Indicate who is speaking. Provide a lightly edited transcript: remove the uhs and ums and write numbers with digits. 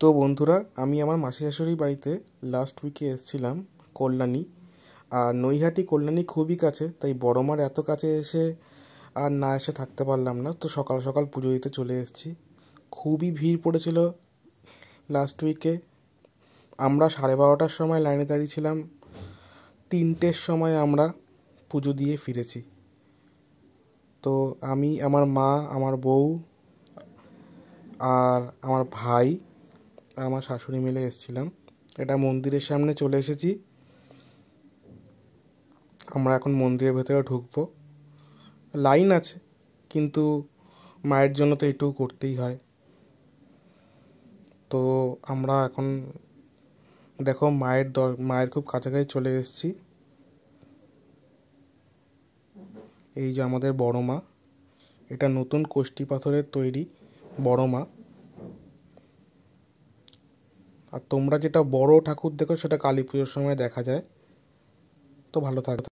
Speaker 1: তো বন্ধুরা, আমি আমার মাসি শাশুড়ির বাড়িতে লাস্ট উইকে এসেছিলাম কল্যাণী। আর নৈহাটি কল্যাণী খুবই কাছে, তাই বড়মার এত কাছে এসে আর না এসে থাকতে পারলাম না। তো সকাল সকাল পুজো দিতে চলে এসেছি। খুবই ভিড় পড়েছিল লাস্ট উইকে। আমরা 12:30টার সময় লাইনে দাঁড়িয়েছিলাম, 3টের সময় আমরা পুজো দিয়ে ফিরেছি। তো আমি, আমার মা, আমার বউ আর আমার ভাই আর আমার শাশুড়ি মিলে এসেছিলাম। এটা মন্দিরের সামনে চলে এসেছি। আমরা এখন মন্দিরের ভেতরে ঢুকবো। লাইন আছে, কিন্তু মায়ের জন্য তো এটুকু করতেই হয়। তো আমরা এখন দেখো মায়ের খুব কাছাকাছি চলে এসেছি। এই যে আমাদের বড় মা, এটা নতুন কষ্টি পাথরের তৈরি বড় মা। আর তোমরা যেটা বড় ঠাকুর দেখো সেটা কালী পুজোর সময় দেখা যায়। তো ভালো থাকবে।